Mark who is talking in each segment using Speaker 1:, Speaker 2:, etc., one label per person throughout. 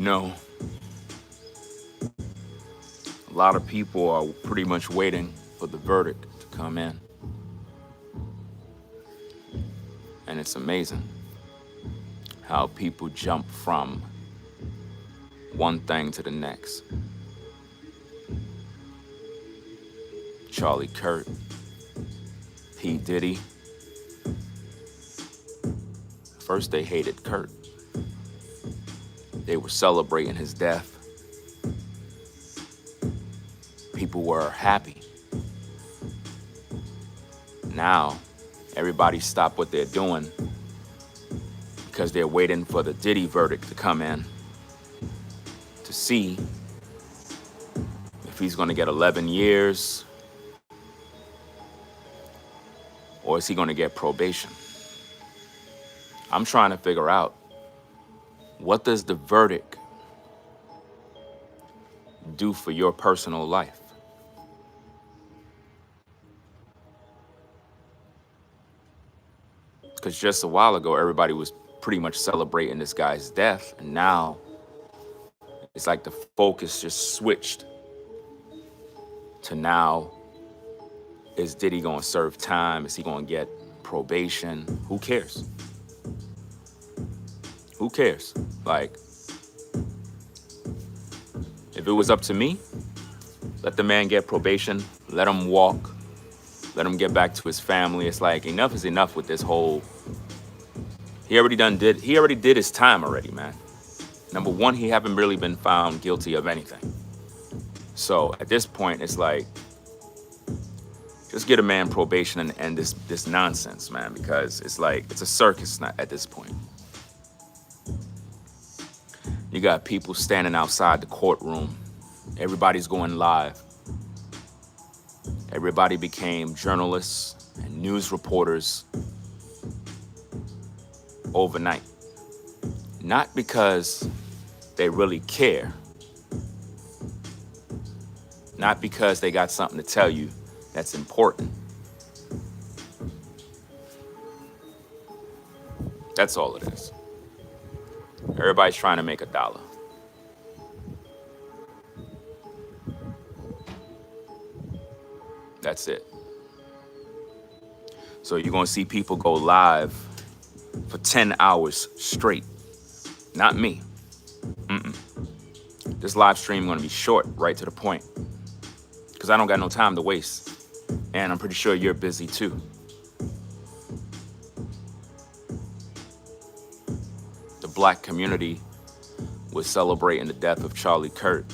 Speaker 1: know, a lot of people are pretty much waiting for the verdict to come in. And it's amazing how people jump from one thing to the next. Charlie Kirk, P. Diddy. First they hated Kirk. They were celebrating his death. People were happy. Now, everybody stopped what they're doing because they're waiting for the Diddy verdict to come in to see if he's going to get 11 years or is he going to get probation. I'm trying to figure out, what does the verdict do for your personal life? Because just a while ago, everybody was pretty much celebrating this guy's death. And now it's like the focus just switched to now, is Diddy going to serve time? Is he going to get probation? Who cares? Who cares? Like, if it was up to me, let the man get probation, let him walk, let him get back to his family. It's like, enough is enough with this whole, he already did his time already, man. Number one, he haven't really been found guilty of anything. So at this point, it's like, just get a man probation and end this nonsense, man, because it's like, it's a circus at this point. You got people standing outside the courtroom. Everybody's going live. Everybody became journalists and news reporters overnight. Not because they really care. Not because they got something to tell you that's important. That's all it is. Everybody's trying to make a dollar. That's it. So you're going to see people go live for 10 hours straight. Not me. This live stream going to be short, right to the point. Because I don't got no time to waste. And I'm pretty sure you're busy too. The black community was celebrating the death of Charlie Kirk.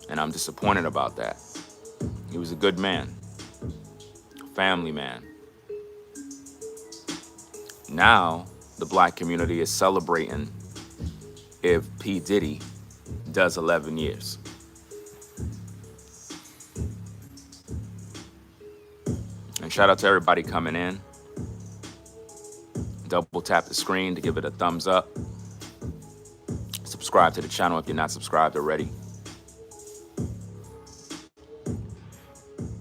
Speaker 1: And I'm disappointed about that. He was a good man, a family man. Now, the black community is celebrating if P. Diddy does 11 years. And shout out to everybody coming in. Double tap the screen to give it a thumbs up. Subscribe to the channel if you're not subscribed already.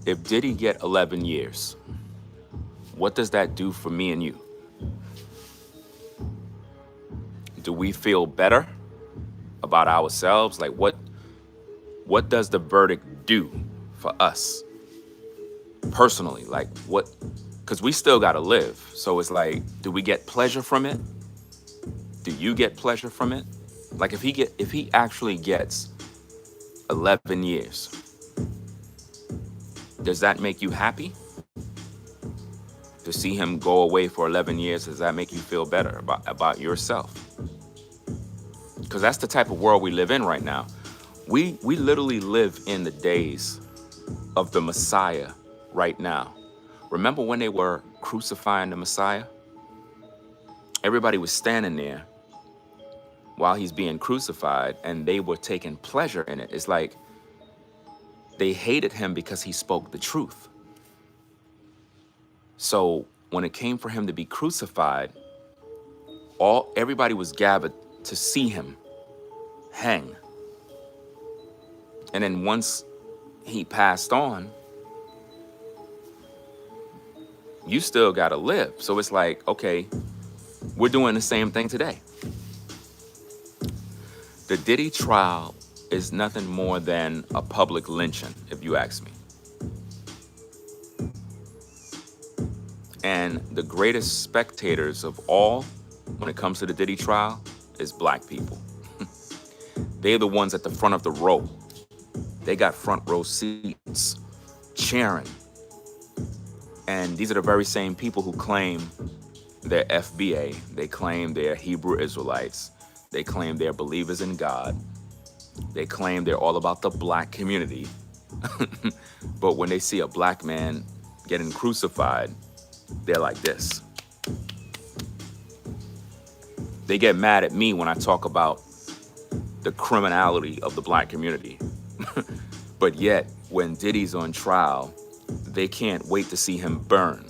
Speaker 1: If Diddy get 11 years, what does that do for me and you? Do we feel better about ourselves? Like, what does the verdict do for us personally? Like, what? Because we still got to live. So it's like, do we get pleasure from it? Do you get pleasure from it? Like, if he actually gets 11 years, does that make you happy? To see him go away for 11 years, does that make you feel better about yourself? Because that's the type of world we live in right now. We literally live in the days of the Messiah right now. Remember when they were crucifying the Messiah? Everybody was standing there while he's being crucified, and they were taking pleasure in it. It's like they hated him because he spoke the truth. So when it came for him to be crucified, everybody was gathered to see him hang. And then once he passed on, you still got to live. So it's like, okay, we're doing the same thing today. The Diddy trial is nothing more than a public lynching, if you ask me. And the greatest spectators of all, when it comes to the Diddy trial, is black people. They're the ones at the front of the row. They got front row seats, cheering. And these are the very same people who claim they're FBA. They claim they're Hebrew Israelites. They claim they're believers in God. They claim they're all about the black community. But when they see a black man getting crucified, they're like this. They get mad at me when I talk about the criminality of the black community. But yet, when Diddy's on trial, they can't wait to see him burn.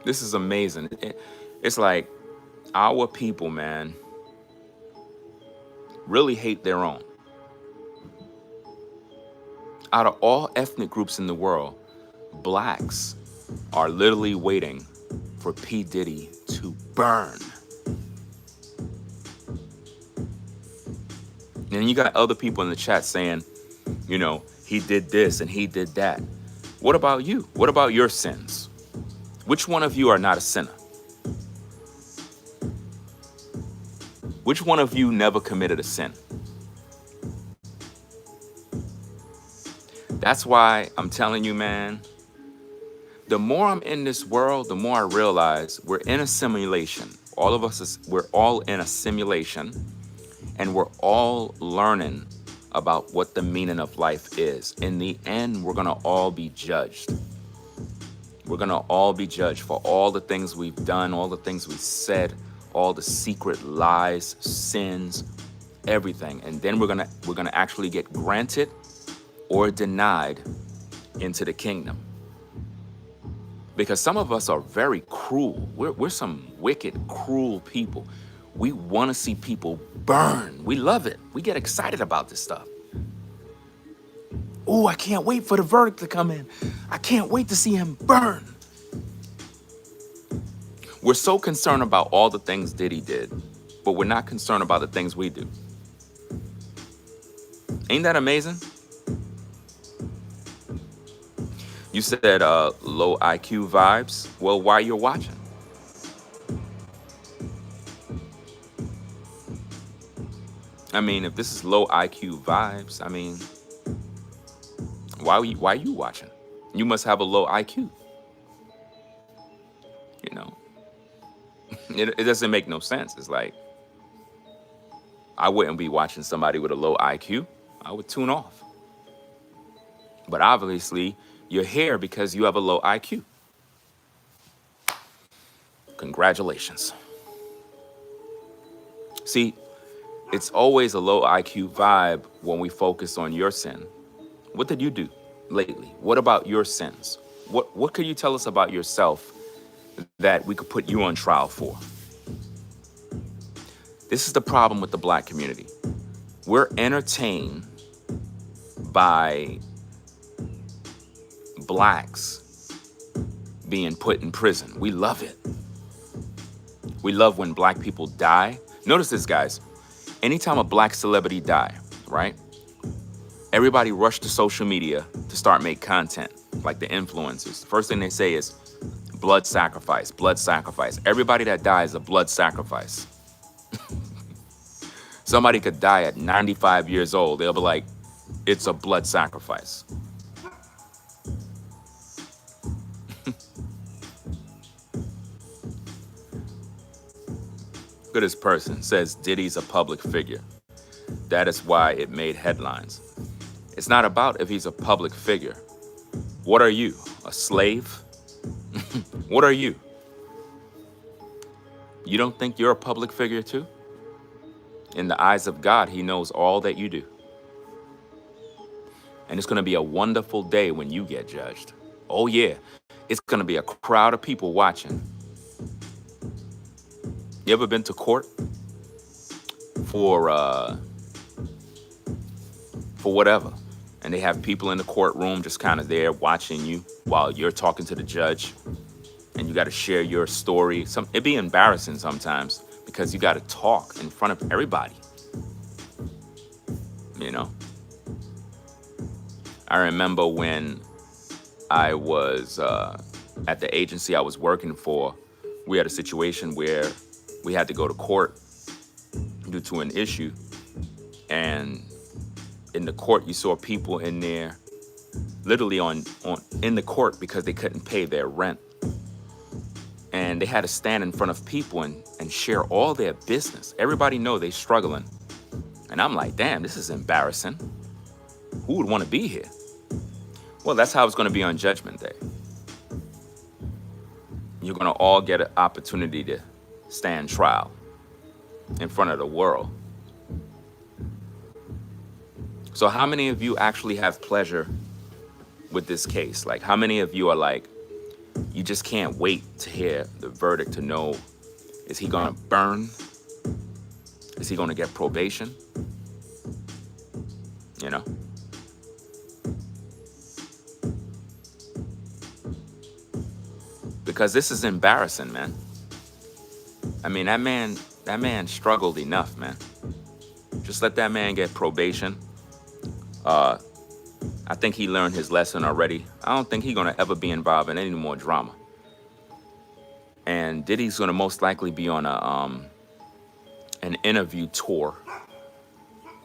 Speaker 1: This is amazing. It's like our people, man, really hate their own. Out of all ethnic groups in the world, blacks are literally waiting for P. Diddy to burn. And you got other people in the chat saying, you know, he did this and he did that. What about you? What about your sins? Which one of you are not a sinner? Which one of you never committed a sin? That's why I'm telling you, man, the more I'm in this world, the more I realize we're in a simulation. All of us, we're all in a simulation, and we're all learning about what the meaning of life is. In the end, we're gonna all be judged. We're gonna all be judged for all the things we've done, all the things we've said, all the secret lies, sins, everything. And then we're gonna actually get granted or denied into the kingdom. Because some of us are very cruel. We're some wicked, cruel people. We want to see people burn. We love it. We get excited about this stuff. Oh, I can't wait for the verdict to come in. I can't wait to see him burn. We're so concerned about all the things Diddy did, but we're not concerned about the things we do. Ain't that amazing? You said low IQ vibes. Well, why you're watching? I mean, if this is low IQ vibes, I mean, why are you watching? You must have a low IQ. You know, it doesn't make no sense. It's like, I wouldn't be watching somebody with a low IQ. I would tune off. But obviously, you're here because you have a low IQ. Congratulations. See, it's always a low IQ vibe when we focus on your sin. What did you do lately? What about your sins? What could you tell us about yourself that we could put you on trial for? This is the problem with the black community. We're entertained by blacks being put in prison. We love it. We love when black people die. Notice this, guys. Anytime a black celebrity die, right? Everybody rush to social media to start make content, like the influencers. The first thing they say is blood sacrifice, blood sacrifice. Everybody that dies is a blood sacrifice. Somebody could die at 95 years old. They'll be like, it's a blood sacrifice. Look at this person. Says Diddy's a public figure. That is why it made headlines. It's not about if he's a public figure. What are you? A slave? What are you? You don't think you're a public figure too? In the eyes of God, he knows all that you do. And it's going to be a wonderful day when you get judged. Oh yeah, it's going to be a crowd of people watching. You ever been to court for whatever? And they have people in the courtroom just kind of there watching you while you're talking to the judge, and you got to share your story. It'd be embarrassing sometimes because you got to talk in front of everybody, you know? I remember when I was at the agency I was working for, we had a situation where we had to go to court due to an issue. And in the court, you saw people in there literally in the court because they couldn't pay their rent. And they had to stand in front of people and share all their business. Everybody know they struggling. And I'm like, damn, this is embarrassing. Who would want to be here? Well, that's how it's going to be on Judgment Day. You're going to all get an opportunity to stand trial in front of the world. So how many of you actually have pleasure with this case? Like, how many of you are like, you just can't wait to hear the verdict to know, is he going to burn? Is he going to get probation? You know? Because this is embarrassing, man. I mean, that man struggled enough, man. Just let that man get probation. I think he learned his lesson already. I don't think he's gonna ever be involved in any more drama. And Diddy's gonna most likely be on an interview tour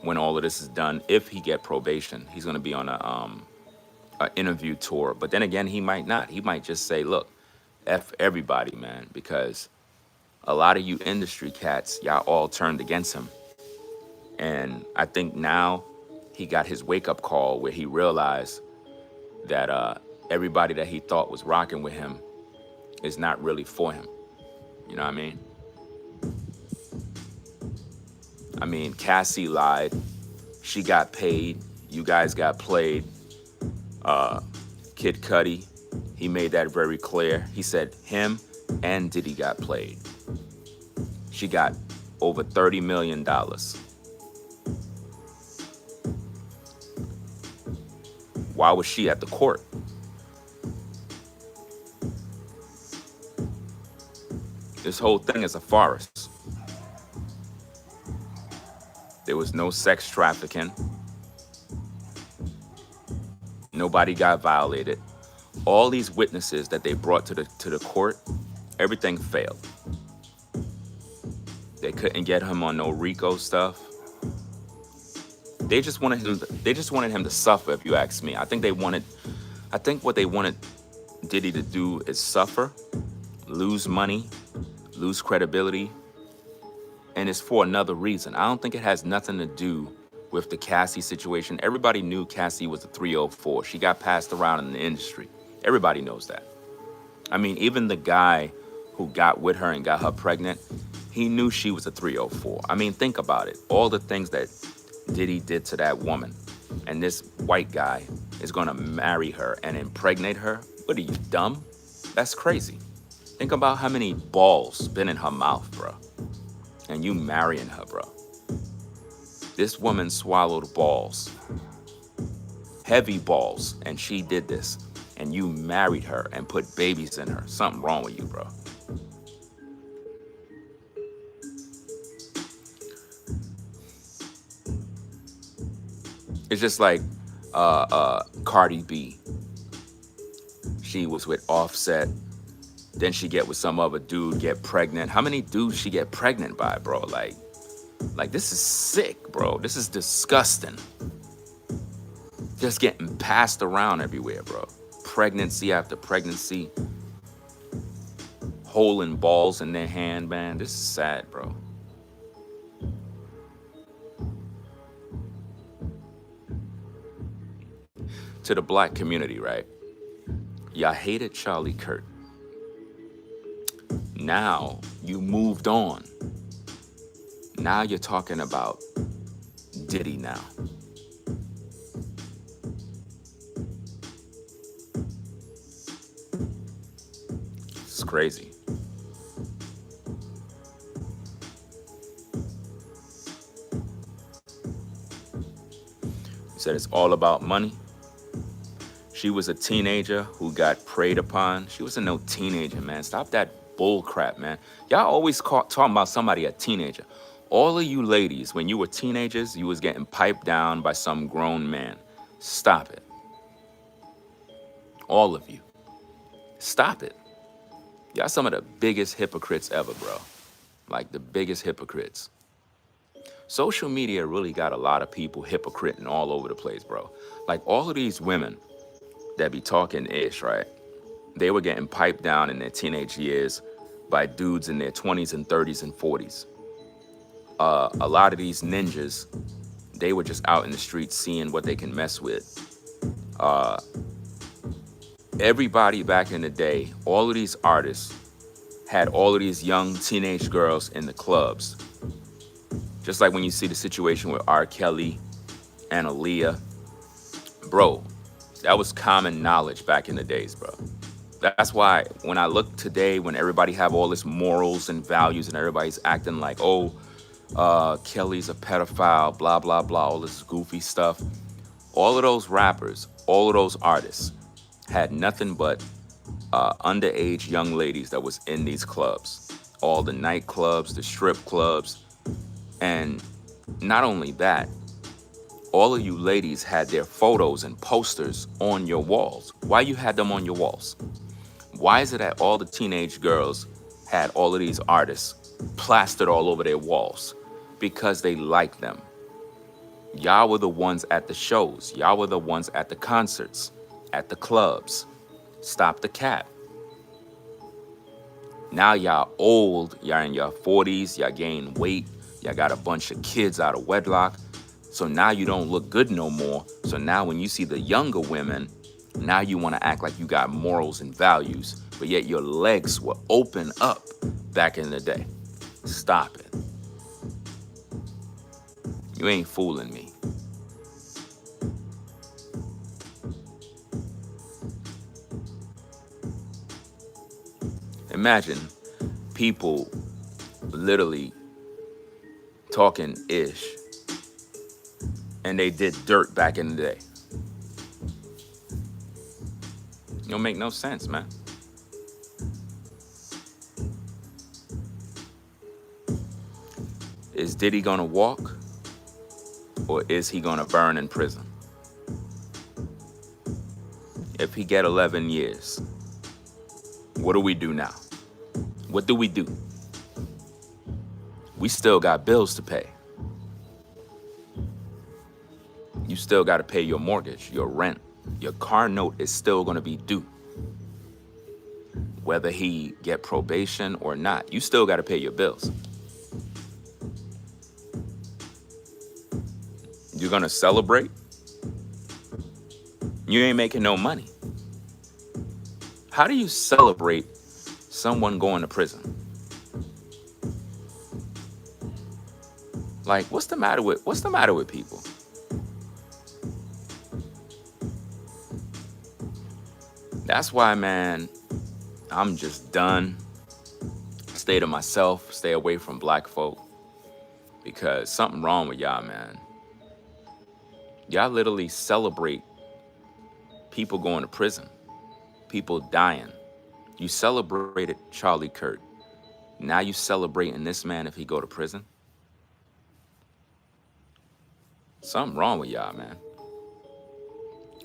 Speaker 1: when all of this is done. If he get probation, he's gonna be on a interview tour. But then again, he might not. He might just say, look, F everybody, man, because a lot of you industry cats, y'all all turned against him. And I think now he got his wake-up call where he realized that everybody that he thought was rocking with him is not really for him. You know what I mean? I mean, Cassie lied. She got paid. You guys got played. Kid Cudi, he made that very clear. He said him and Diddy got played. She got over $30 million. Why was she at the court? This whole thing is a farce. There was no sex trafficking. Nobody got violated. All these witnesses that they brought to the court, everything failed. They couldn't get him on no RICO stuff. They just wanted him to suffer, if you ask me. I think what they wanted Diddy to do is suffer, lose money, lose credibility, and it's for another reason. I don't think it has nothing to do with the Cassie situation. Everybody knew Cassie was a 304. She got passed around in the industry. Everybody knows that. I mean, even the guy who got with her and got her pregnant, he knew she was a 304. I mean, think about it. All the things that Diddy did to that woman, and this white guy is gonna marry her and impregnate her? What are you, dumb? That's crazy. Think about how many balls been in her mouth, bro. And you marrying her, bro. This woman swallowed balls. Heavy balls, and she did this. And you married her and put babies in her. Something wrong with you, bro. It's just like Cardi B. She was with Offset. Then she get with some other dude, get pregnant. How many dudes she get pregnant by, bro? Like this is sick, bro. This is disgusting. Just getting passed around everywhere, bro. Pregnancy after pregnancy. Holding balls in their hand, man. This is sad, bro. To the black community, right? Y'all hated Charlie Kirk. Now you moved on. Now you're talking about Diddy now. It's crazy. He said it's all about money. She was a teenager who got preyed upon. She wasn't no teenager, man. Stop that bull crap, man. Y'all always talking about somebody a teenager. All of you ladies, when you were teenagers, you was getting piped down by some grown man. Stop it. All of you. Stop it. Y'all some of the biggest hypocrites ever, bro. Like the biggest hypocrites. Social media really got a lot of people hypocriting all over the place, bro. Like all of these women that be talking ish, right? They were getting piped down in their teenage years by dudes in their 20s and 30s and 40s. A lot of these ninjas, they were just out in the streets seeing what they can mess with. Everybody back in the day, all of these artists had all of these young teenage girls in the clubs. Just like when you see the situation with R. Kelly and Aaliyah. Bro, that was common knowledge back in the days, bro. That's why when I look today, when everybody have all this morals and values and everybody's acting like, oh, Kelly's a pedophile, blah, blah, blah, all this goofy stuff. All of those rappers, all of those artists had nothing but underage young ladies that was in these clubs. All the nightclubs, the strip clubs. And not only that, all of you ladies had their photos and posters on your walls. Why you had them on your walls? Why is it that all the teenage girls had all of these artists plastered all over their walls? Because they liked them. Y'all were the ones at the shows. Y'all were the ones at the concerts, at the clubs. Stop the cap. Now y'all old, y'all in your 40s, y'all gain weight, y'all got a bunch of kids out of wedlock. So now you don't look good no more. So now when you see the younger women, now you want to act like you got morals and values, but yet your legs were open up back in the day. Stop it. You ain't fooling me. Imagine people literally talking ish and they did dirt back in the day. It don't make no sense, man. Is Diddy gonna walk or is he gonna burn in prison? If he get 11 years, what do we do now? What do we do? We still got bills to pay. You still got to pay your mortgage, your rent. Your car note is still going to be due. Whether he get probation or not, you still got to pay your bills. You're going to celebrate? You ain't making no money. How do you celebrate someone going to prison? Like, what's the matter with people? That's why, man, I'm just done. Stay to myself, stay away from black folk. Because something wrong with y'all, man. Y'all literally celebrate people going to prison, people dying. You celebrated Charlie Kirk. Now you celebrating this man if he go to prison? Something wrong with y'all, man.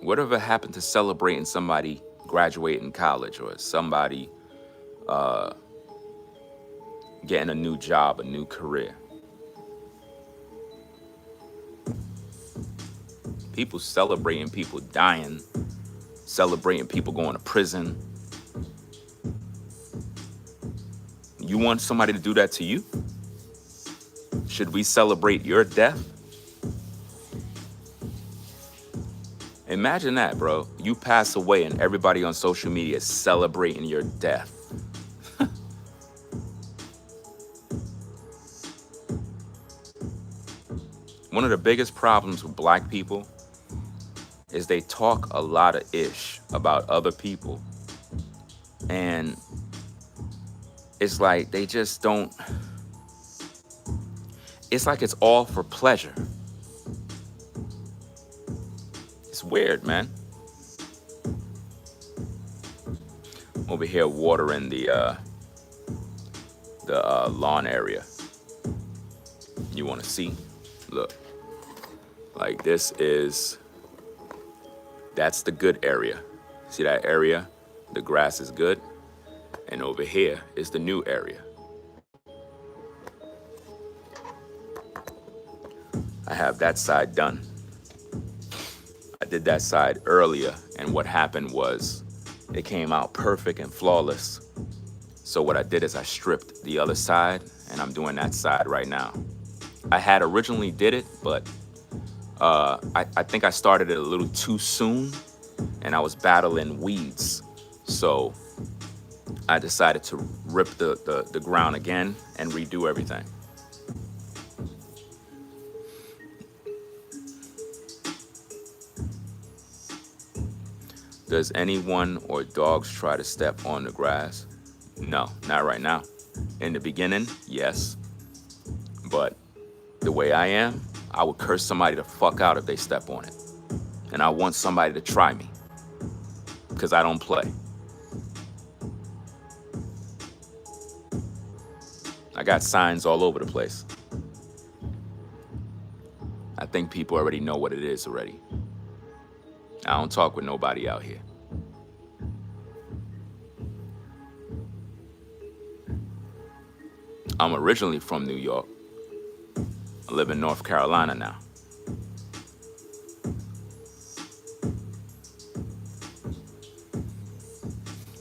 Speaker 1: Whatever happened to celebrating somebody graduating college or somebody getting a new job, a new career? People celebrating people dying, celebrating people going to prison. You want somebody to do that to you? Should we celebrate your death? Imagine that, bro. You pass away and everybody on social media is celebrating your death. One of the biggest problems with black people is they talk a lot of ish about other people. And it's like they just don't, it's like it's all for pleasure. It's weird, man. Over here watering the the lawn area. You want to see? Look, like that's the good area. See that area? The grass is good. And over here is the new area. I have that side done. I did that side earlier, and what happened was it came out perfect and flawless. So what I did is I stripped the other side, and I'm doing that side right now. I had originally did it, but I think I started it a little too soon, and I was battling weeds. So I decided to rip the ground again and redo everything. Does anyone or dogs try to step on the grass? No, not right now. In the beginning, yes. But the way I am, I would curse somebody the fuck out if they step on it. And I want somebody to try me. Because I don't play. I got signs all over the place. I think people already know what it is already. I don't talk with nobody out here. I'm originally from New York. I live in North Carolina now.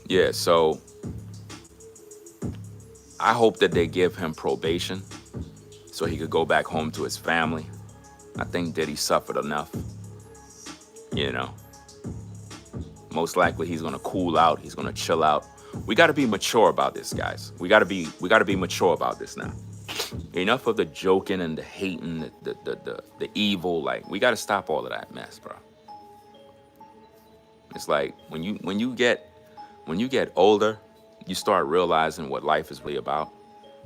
Speaker 1: Yeah, so I hope that they give him probation so he could go back home to his family. I think Diddy suffered enough, you know. Most likely he's gonna cool out, he's gonna chill out. We gotta be mature about this, guys. We gotta be mature about this now. Enough of the joking and the hating, the evil. Like, we gotta stop all of that mess, bro. It's like when you get older, you start realizing what life is really about.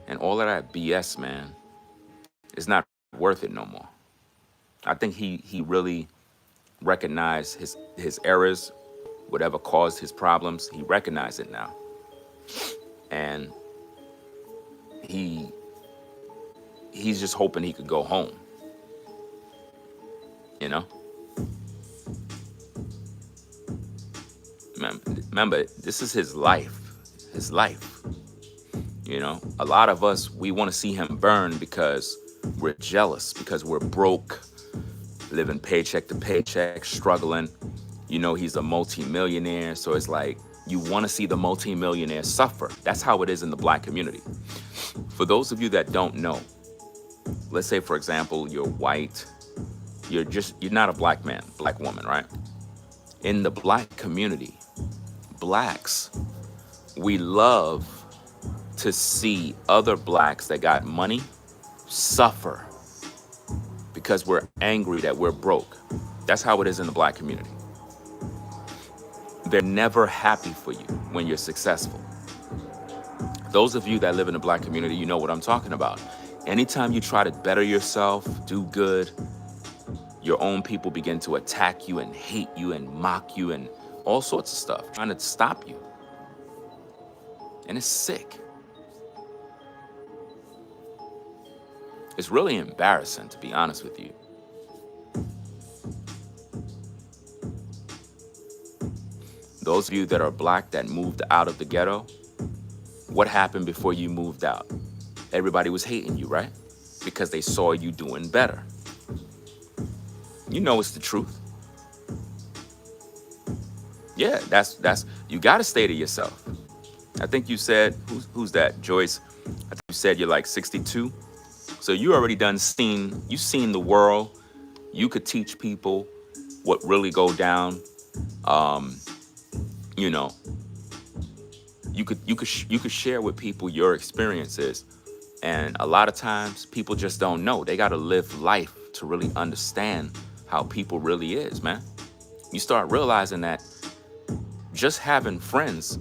Speaker 1: And all of that BS, man, is not worth it no more. I think he really recognized his errors, whatever caused his problems. He recognized it now. And he's just hoping he could go home. You know? Remember, this is his life. His life. You know? A lot of us, we want to see him burn because we're jealous, because we're broke, living paycheck to paycheck, struggling. You know, he's a multi-millionaire, so it's like you want to see the multi-millionaire suffer. That's how it is in the black community. For those of you that don't know, let's say, for example, you're white, you're not a black man, black woman, right? In the black community, blacks, we love to see other blacks that got money suffer because we're angry that we're broke. That's how it is in the black community. They're never happy for you when you're successful. Those of you that live in the black community, you know what I'm talking about. Anytime you try to better yourself, do good, your own people begin to attack you and hate you and mock you and all sorts of stuff, trying to stop you. And it's sick. It's really embarrassing, to be honest with you. Those of you that are black that moved out of the ghetto, what happened before you moved out? Everybody was hating you, right? Because they saw you doing better. You know it's the truth. Yeah, that's you got to stay to yourself. I think you said, who's that? Joyce, I think you said you're like 62. So you already you've seen the world. You could teach people what really go down. You know, you could share with people your experiences. And a lot of times people just don't know. They got to live life to really understand how people really is, man. You start realizing that just having friends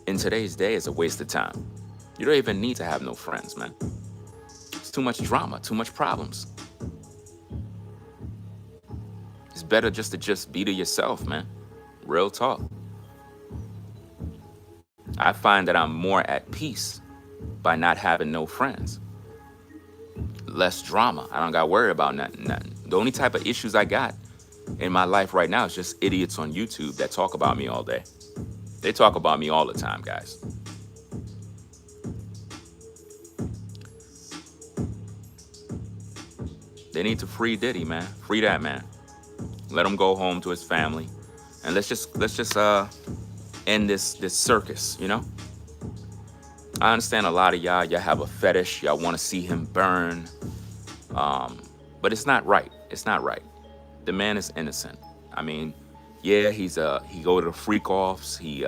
Speaker 1: in today's day is a waste of time. You don't even need to have no friends, man. It's too much drama, too much problems. It's better just to be to yourself, man. Real talk. I find that I'm more at peace by not having no friends. Less drama. I don't got to worry about nothing. The only type of issues I got in my life right now is just idiots on YouTube that talk about me all day. They talk about me all the time, guys. They need to free Diddy, man. Free that man. Let him go home to his family, and let's just end this circus. You know. I understand a lot of y'all have a fetish. Y'all want to see him burn, but it's not right. It's not right. The man is innocent. I mean, yeah, he go to the freak offs. He's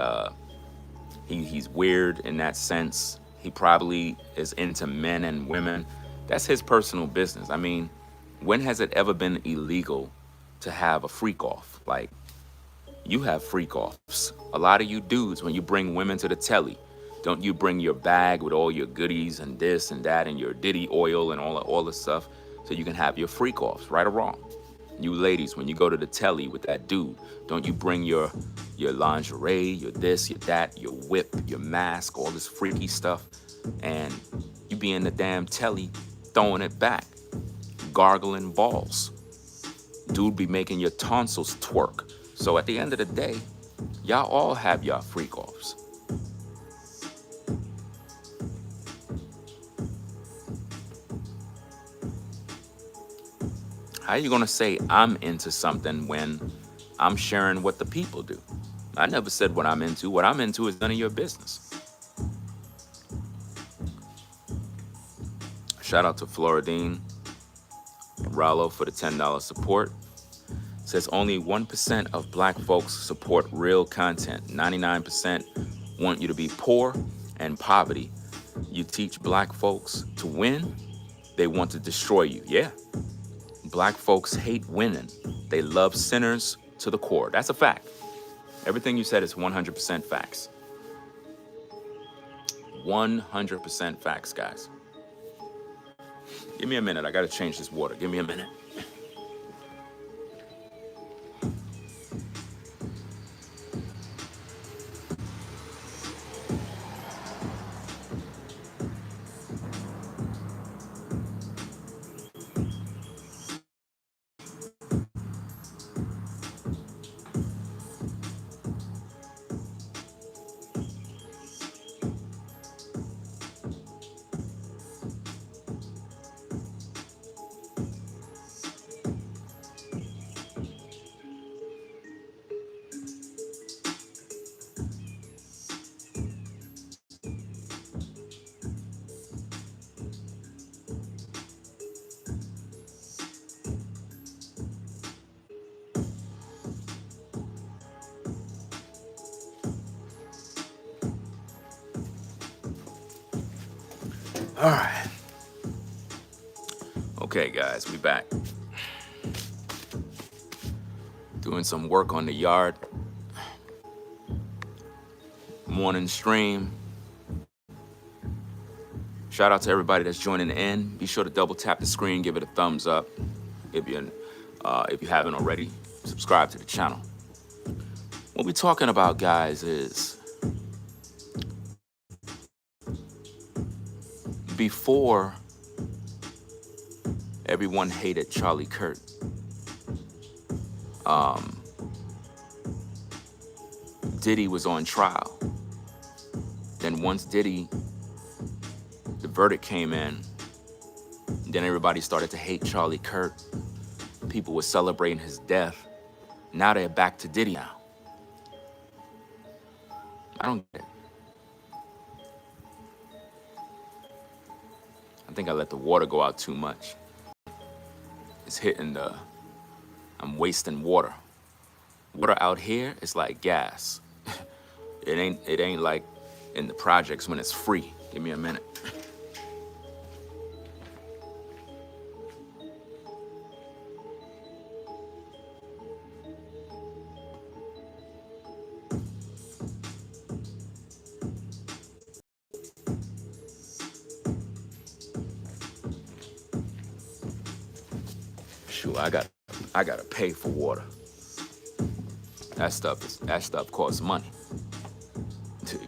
Speaker 1: weird in that sense. He probably is into men and women. That's his personal business. I mean, when has it ever been illegal to have a freak off? Like, you have freak offs. A lot of you dudes, when you bring women to the telly, don't you bring your bag with all your goodies and this and that and your Diddy oil and all the stuff so you can have your freak offs, right or wrong? You ladies, when you go to the telly with that dude, don't you bring your lingerie, your this, your that, your whip, your mask, all this freaky stuff, and you be in the damn telly throwing it back, gargling balls. Dude be making your tonsils twerk. So at the end of the day, y'all all have y'all freak offs. How you gonna say I'm into something when I'm sharing what the people do? I never said what I'm into. What I'm into is none of your business. Shout out to Floridine Rallo for the $10 support. Says only 1% of black folks support real content. 99% want you to be poor and poverty. You teach black folks to win, they want to destroy you. Yeah. Black folks hate winning. They love sinners to the core. That's a fact. Everything you said is 100% facts. 100% facts, guys. Give me a minute. I got to change this water. Give me a minute. All right. Okay, guys, we back. Doing some work on the yard. Morning stream. Shout out to everybody that's joining in. Be sure to double tap the screen, give it a thumbs up. If you haven't already, subscribe to the channel. What we're talking about, guys, is before everyone hated Charlie Kirk, Diddy was on trial. Then once the verdict came in, then everybody started to hate Charlie Kirk. People were celebrating his death. Now they're back to Diddy now. I don't get it. I think I let the water go out too much. It's hitting I'm wasting water. Water out here is like gas. It ain't like in the projects when it's free. Give me a minute. Shoot, I gotta pay for water. That stuff costs money.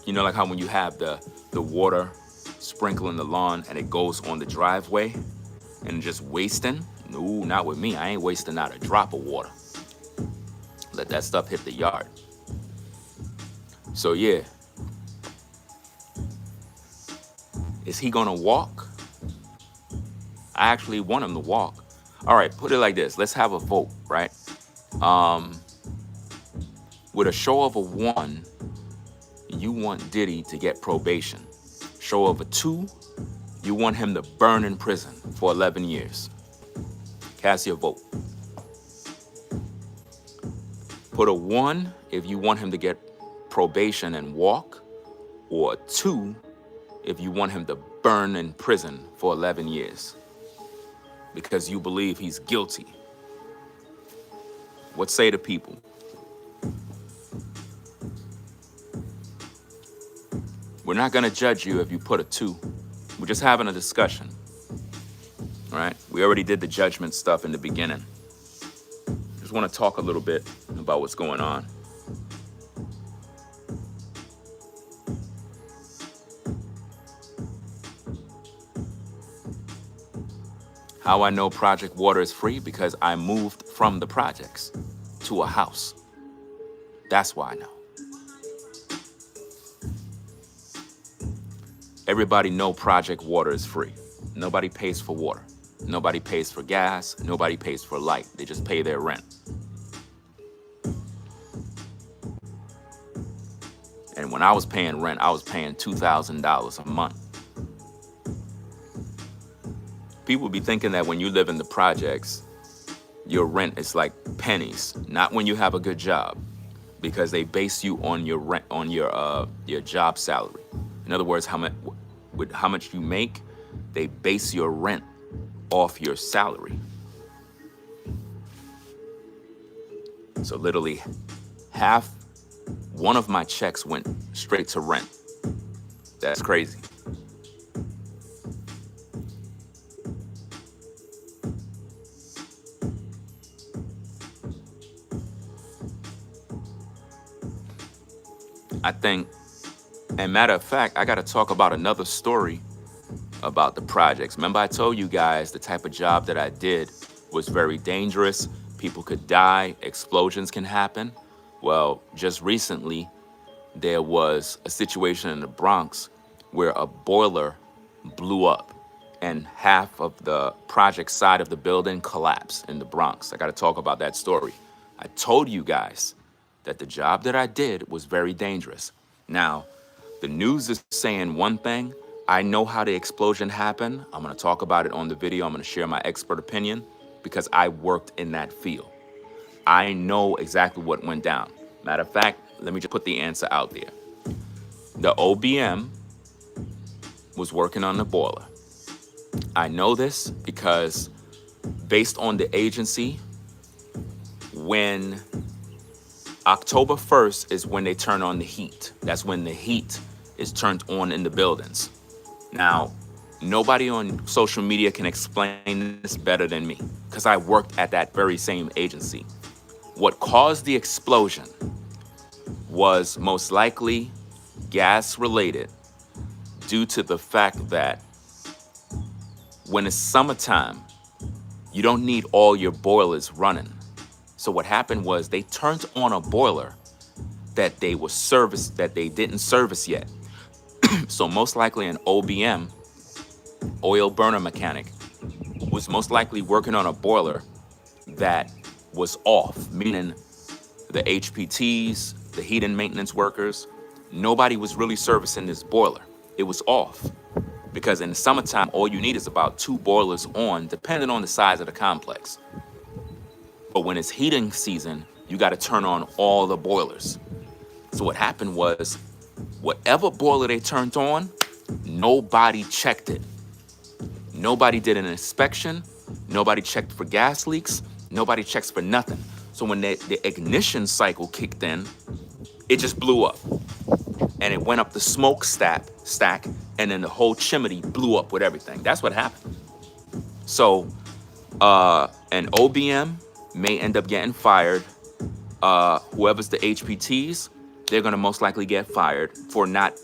Speaker 1: You know, like how when you have the water sprinkling the lawn and it goes on the driveway and just wasting. No, not with me. I ain't wasting not a drop of water. Let that stuff hit the yard. So yeah, is he gonna walk? I actually want him to walk. All right, put it like this. Let's have a vote, right? With a show of a 1, you want Diddy to get probation. Show of a 2, you want him to burn in prison for 11 years. Cast your vote. Put a 1 if you want him to get probation and walk, or a 2 if you want him to burn in prison for 11 years because you believe he's guilty. What say the people? We're not gonna judge you if you put a 2. We're just having a discussion, all right? We already did the judgment stuff in the beginning. Just wanna talk a little bit about what's going on. How I know Project Water is free? Because I moved from the projects to a house. That's why I know. Everybody know Project Water is free. Nobody pays for water. Nobody pays for gas. Nobody pays for light. They just pay their rent. And when I was paying rent, I was paying $2,000 a month. People be thinking that when you live in the projects, your rent is like pennies. Not when you have a good job, because they base you on your rent, on your job salary. In other words, how much you make, they base your rent off your salary. So literally, one of my checks went straight to rent. That's crazy. I think, and matter of fact, I got to talk about another story about the projects. Remember I told you guys the type of job that I did was very dangerous. People could die, explosions can happen. Well, just recently, there was a situation in the Bronx where a boiler blew up and half of the project side of the building collapsed in the Bronx. I got to talk about that story. I told you guys that the job that I did was very dangerous. Now, the news is saying one thing. I know how the explosion happened. I'm gonna talk about it on the video. I'm gonna share my expert opinion because I worked in that field. I know exactly what went down. Matter of fact, let me just put the answer out there. The OBM was working on the boiler. I know this because based on the agency, when October 1st is when they turn on the heat. That's when the heat is turned on in the buildings. Now, nobody on social media can explain this better than me because I worked at that very same agency. What caused the explosion was most likely gas related due to the fact that when it's summertime, you don't need all your boilers running. So what happened was they turned on a boiler that they didn't service yet. So most likely an OBM, oil burner mechanic, was most likely working on a boiler that was off, meaning the HPTs, the heat and maintenance workers, nobody was really servicing this boiler. It was off. Because in the summertime, all you need is about 2 boilers on, depending on the size of the complex. But when it's heating season, you got to turn on all the boilers. So what happened was, whatever boiler they turned on, nobody checked it. Nobody did an inspection. Nobody checked for gas leaks. Nobody checks for nothing. So when the ignition cycle kicked in, it just blew up. And it went up the smoke stack, and then the whole chimney blew up with everything. That's what happened. So an OBM may end up getting fired. Whoever's the HPTs, they're gonna most likely get fired for not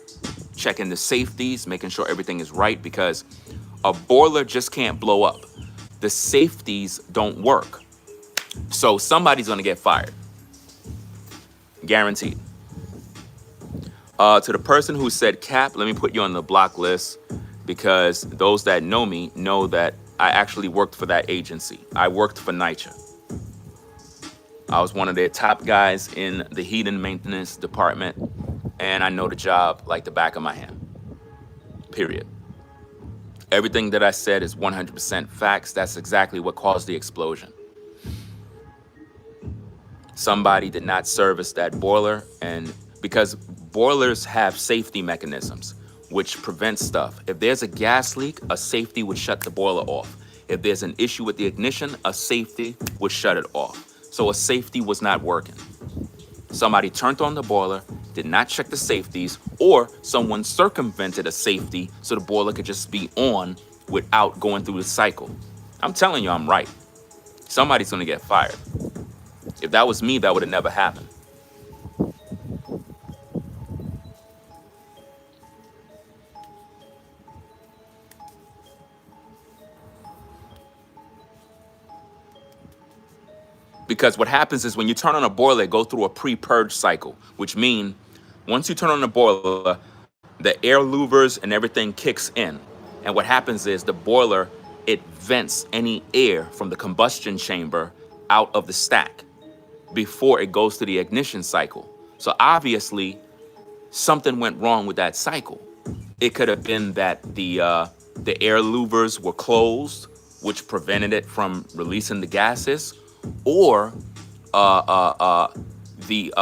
Speaker 1: checking the safeties, making sure everything is right, because a boiler just can't blow up. The safeties don't work. So somebody's gonna get fired, guaranteed. To the person who said cap, let me put you on the block list, because those that know me know that I actually worked for that agency. I worked for NYCHA. I was one of their top guys in the heat and maintenance department, and I know the job like the back of my hand, period. Everything that I said is 100% facts. That's exactly what caused the explosion. Somebody did not service that boiler, and because boilers have safety mechanisms which prevent stuff. If there's a gas leak, a safety would shut the boiler off. If there's an issue with the ignition, a safety would shut it off. So a safety was not working. Somebody turned on the boiler, did not check the safeties, or someone circumvented a safety so the boiler could just be on without going through the cycle. I'm telling you, I'm right. Somebody's gonna get fired. If that was me, that would have never happened. Because what happens is when you turn on a boiler, it goes through a pre-purge cycle, which means once you turn on the boiler, the air louvers and everything kicks in. And what happens is the boiler, it vents any air from the combustion chamber out of the stack before it goes to the ignition cycle. So obviously, something went wrong with that cycle. It could have been that the air louvers were closed, which prevented it from releasing the gases, or the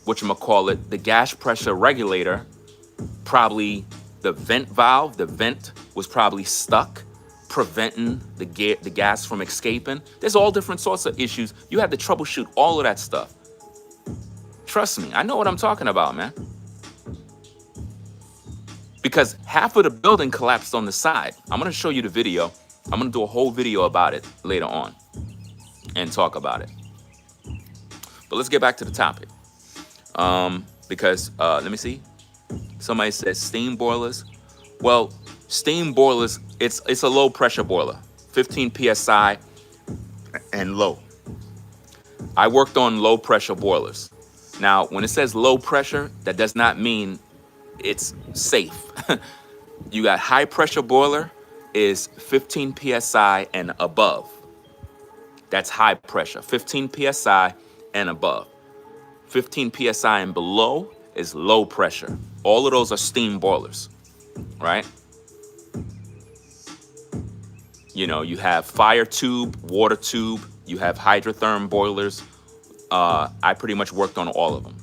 Speaker 1: whatchamacallit, the gas pressure regulator, probably the vent valve, the vent was probably stuck, preventing the gas from escaping. There's all different sorts of issues. You have to troubleshoot all of that stuff. Trust me, I know what I'm talking about, man. Because half of the building collapsed on the side. I'm gonna show you the video. I'm gonna do a whole video about it later on and talk about it. But let's get back to the topic. Because let me see. Somebody says steam boilers. Well, steam boilers, it's a low pressure boiler, 15 psi and low. I worked on low pressure boilers. Now, when it says low pressure, that does not mean it's safe. You got high pressure boiler is 15 psi and above. That's high pressure, 15 psi and above. 15 psi and below is low pressure. All of those are steam boilers, right? You know, you have fire tube, water tube, you have hydrotherm boilers. I pretty much worked on all of them.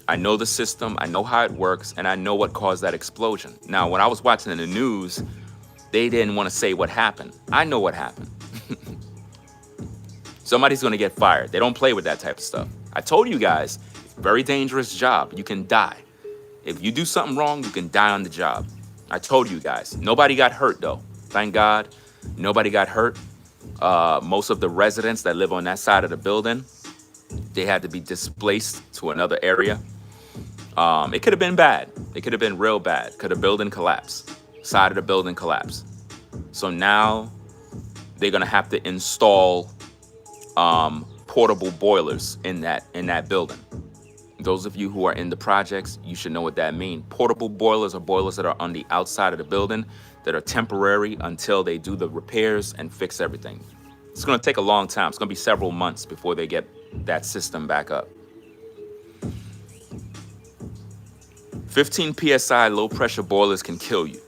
Speaker 1: I know the system, I know how it works, and I know what caused that explosion. Now, when I was watching in the news, they didn't want to say what happened. I know what happened. Somebody's gonna get fired. They don't play with that type of stuff. I told you guys, very dangerous job. You can die. If you do something wrong, you can die on the job. I told you guys. Nobody got hurt though. Thank God, nobody got hurt. Most of the residents that live on that side of the building, they had to be displaced to another area. It could have been bad. It could have been real bad. Could have building collapse. Side of the building collapse. So now they're gonna have to install portable boilers in that building. Those of you who are in the projects, you should know what that means. Portable boilers are boilers that are on the outside of the building that are temporary until they do the repairs and fix everything. It's gonna take a long time. It's gonna be several months before they get that system back up. 15 psi low pressure boilers can kill you.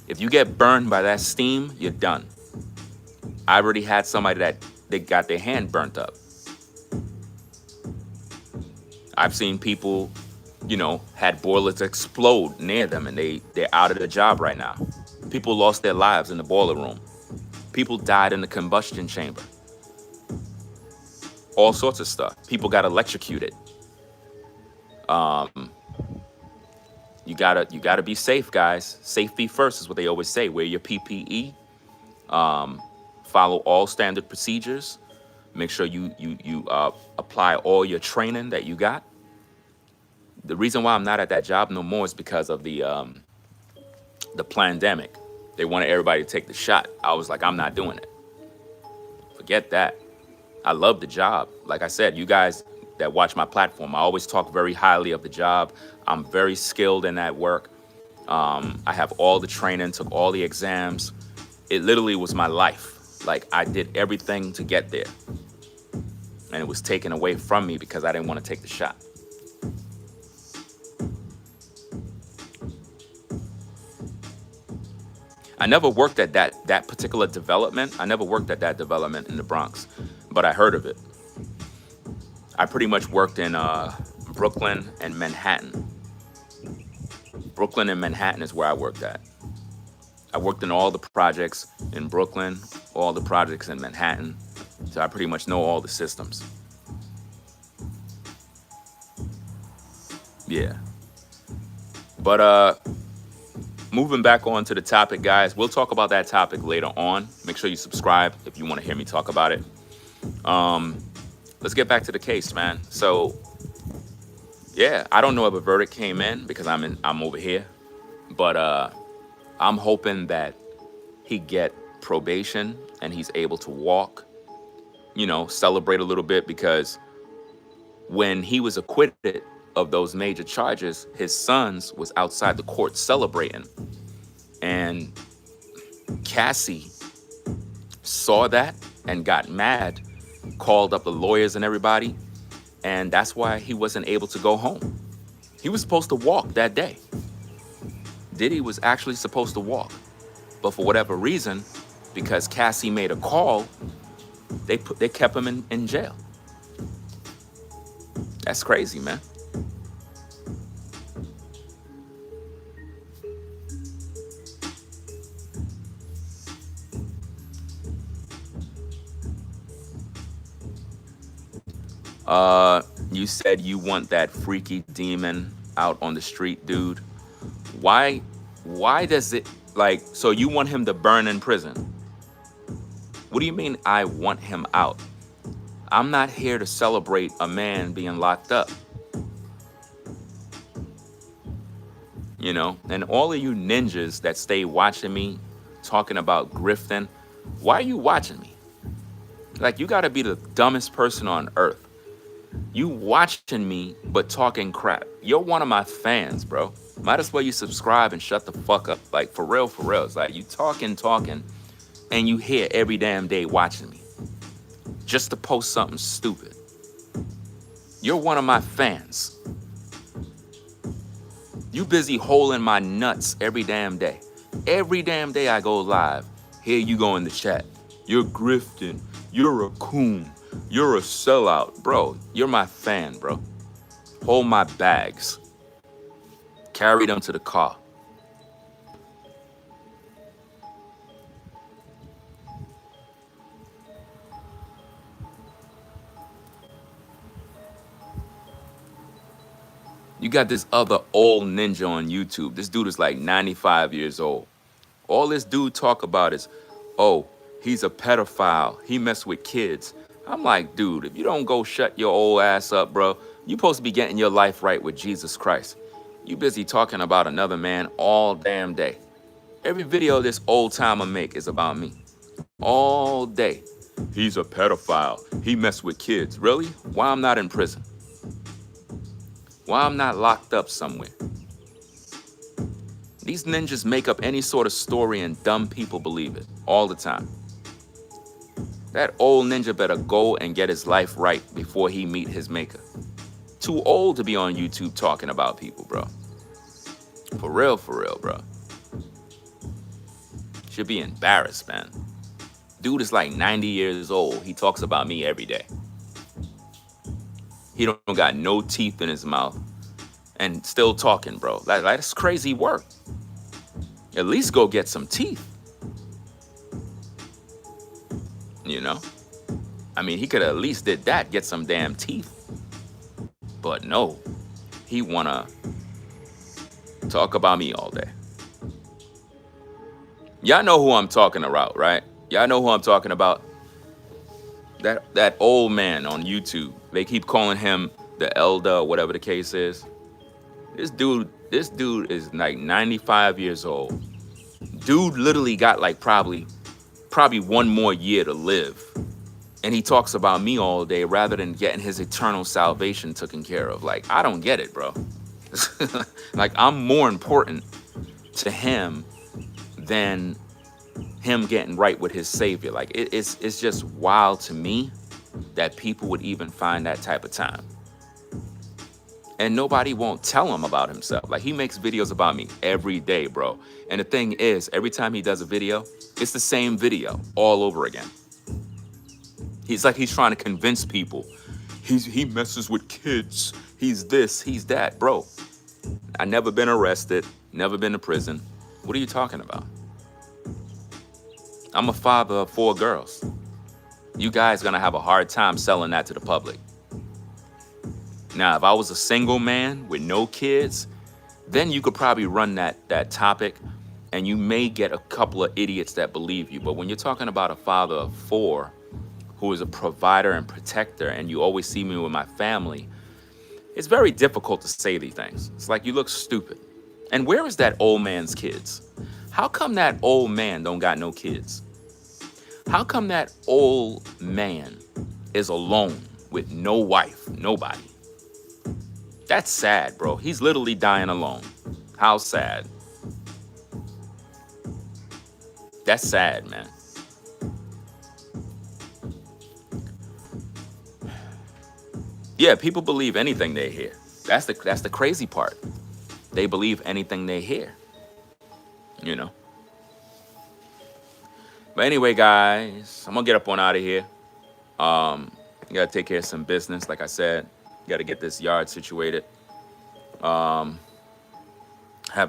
Speaker 1: If you get burned by that steam, you're done. I already had somebody that they got their hand burnt up. I've seen people, you know, had boilers explode near them and they're out of the job right now. People lost their lives in the boiler room. People died in the combustion chamber. All sorts of stuff. People got electrocuted. You gotta be safe, guys. Safety first is what they always say. Wear your PPE. Follow all standard procedures. Make sure you apply all your training that you got. The reason why I'm not at that job no more is because of the pandemic. They wanted everybody to take the shot. I was like, I'm not doing it. Forget that. I love the job. Like I said, you guys that watch my platform, I always talk very highly of the job. I'm very skilled in that work. I have all the training, took all the exams. It literally was my life. Like I did everything to get there. And it was taken away from me because I didn't want to take the shot. I never worked at that particular development. I never worked at that development in the Bronx, but I heard of it. I pretty much worked in Brooklyn and Manhattan. Brooklyn and Manhattan is where I worked at. I worked in all the projects in Brooklyn, all the projects in Manhattan. So I pretty much know all the systems. Yeah. But moving back on to the topic, guys, we'll talk about that topic later on. Make sure you subscribe if you want to hear me talk about it. Let's get back to the case, man. So, yeah, I don't know if a verdict came in because I'm over here, but I'm hoping that he get probation and he's able to walk, celebrate a little bit, because when he was acquitted of those major charges, his sons was outside the court celebrating. And Cassie saw that and got mad, called up the lawyers and everybody, and that's why he wasn't able to go home. He was supposed to walk that day. Diddy was actually supposed to walk, but for whatever reason, because Cassie made a call, they kept him in jail. That's crazy, man. You said you want that freaky demon out on the street, dude. Why does it, so you want him to burn in prison? What do you mean I want him out? I'm not here to celebrate a man being locked up. And all of you ninjas that stay watching me talking about grifting, why are you watching me? Like, you gotta be the dumbest person on earth. You watching me, but talking crap. You're one of my fans, bro. Might as well you subscribe and shut the fuck up. Like, for real. It's like you talking, and you here every damn day watching me. Just to post something stupid. You're one of my fans. You busy holding my nuts every damn day. Every damn day I go live. Here you go in the chat. You're grifting. You're a coon. You're a sellout. Bro, you're my fan, bro. Hold my bags. Carry them to the car. You got this other old ninja on YouTube. This dude is like 95 years old. All this dude talk about is, oh, he's a pedophile. He mess with kids. I'm like, dude, if you don't go shut your old ass up, bro, you supposed to be getting your life right with Jesus Christ. You busy talking about another man all damn day. Every video this old timer make is about me. All day. He's a pedophile. He mess with kids. Really? Why I'm not in prison? Why I'm not locked up somewhere? These ninjas make up any sort of story and dumb people believe it all the time. That old ninja better go and get his life right before he meet his maker. Too old to be on YouTube talking about people, bro. For real, bro. Should be embarrassed, man. Dude is like 90 years old. He talks about me every day. He don't got no teeth in his mouth and still talking, bro. That's crazy work. At least go get some teeth. I mean, he could have at least did that, get some damn teeth. But no, he wanna talk about me all day. Y'all know who I'm talking about, right? Y'all know who I'm talking about. That old man on YouTube. They keep calling him the elder, or whatever the case is. This dude is like 95 years old. Dude literally got like probably one more year to live. And he talks about me all day rather than getting his eternal salvation taken care of. Like, I don't get it, bro. Like, I'm more important to him than him getting right with his savior. Like, it's just wild to me that people would even find that type of time. And nobody won't tell him about himself. Like, he makes videos about me every day, bro. And the thing is, every time he does a video, it's the same video all over again. He's like he's trying to convince people. He messes with kids. He's this, he's that. Bro, I never been arrested, never been to prison. What are you talking about? I'm a father of 4 girls. You guys gonna have a hard time selling that to the public. Now, if I was a single man with no kids, then you could probably run that topic and you may get a couple of idiots that believe you. But when you're talking about a father of 4 who is a provider and protector, and you always see me with my family, it's very difficult to say these things. It's like you look stupid. And where is that old man's kids? How come that old man don't got no kids? How come that old man is alone with no wife, nobody? That's sad, bro. He's literally dying alone. How sad. That's sad, man. Yeah, people believe anything they hear. That's the crazy part. They believe anything they hear. You know. But anyway, guys, I'm gonna get up on out of here. You gotta take care of some business, like I said. You gotta get this yard situated. Have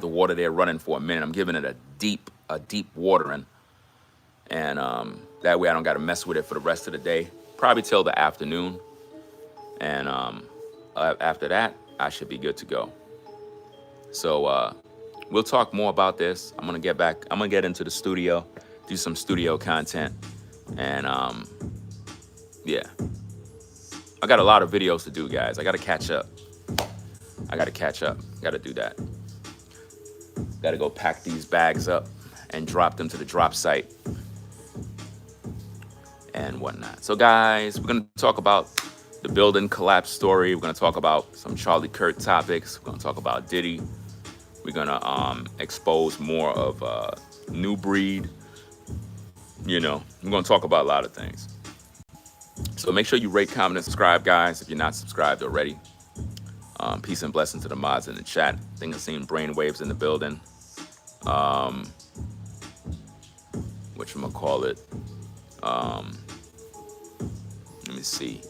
Speaker 1: the water there running for a minute. I'm giving it a deep watering, and that way I don't gotta mess with it for the rest of the day. Probably till the afternoon, and after that I should be good to go. So we'll talk more about this. I'm gonna get into the studio, do some studio content, and yeah. I got a lot of videos to do, guys. I gotta catch up. Gotta do that. Gotta go pack these bags up and drop them to the drop site and whatnot. So, guys, we're gonna talk about the building collapse story. We're gonna talk about some Charlie Kirk topics. We're gonna talk about Diddy. We're gonna expose more of New Breed. You know, we're gonna talk about a lot of things. So make sure you rate, comment, and subscribe, guys, if you're not subscribed already. Peace and blessings to the mods in the chat. I think I've seen brainwaves in the building. Whatchamacallit. Let me see.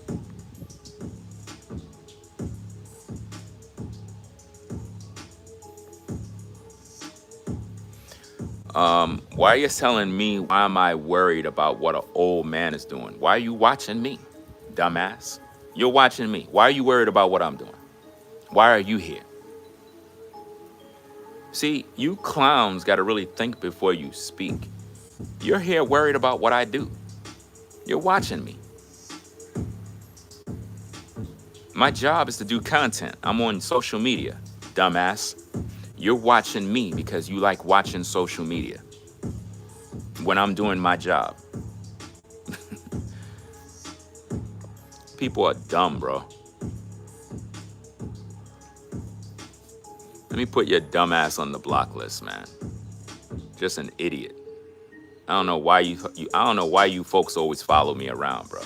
Speaker 1: Why are you telling me why am I worried about what an old man is doing? Why are you watching me, dumbass? You're watching me. Why are you worried about what I'm doing? Why are you here? See, you clowns got to really think before you speak. You're here worried about what I do. You're watching me. My job is to do content. I'm on social media, dumbass. You're watching me because you like watching social media when I'm doing my job. People are dumb, bro. Let me put your dumb ass on the block list, man. Just an idiot. I don't know why you folks always follow me around, bro.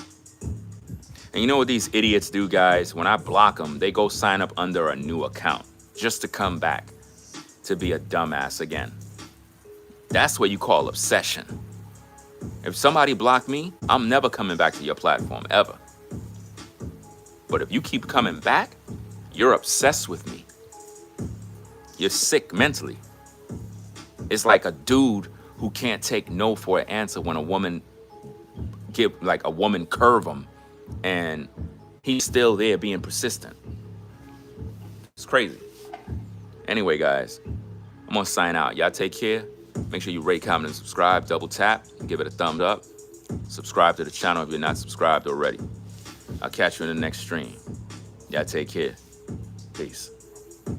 Speaker 1: And you know what these idiots do, guys? When I block them, they go sign up under a new account just to come back to be a dumbass again. That's what you call obsession. If somebody blocked me, I'm never coming back to your platform, ever. But if you keep coming back, you're obsessed with me. You're sick mentally. It's like a dude who can't take no for an answer when a woman curve him and he's still there being persistent. It's crazy. Anyway, guys, I'm gonna sign out. Y'all take care. Make sure you rate, comment, and subscribe. Double tap, give it a thumbs up. Subscribe to the channel if you're not subscribed already. I'll catch you in the next stream. Y'all take care. Peace.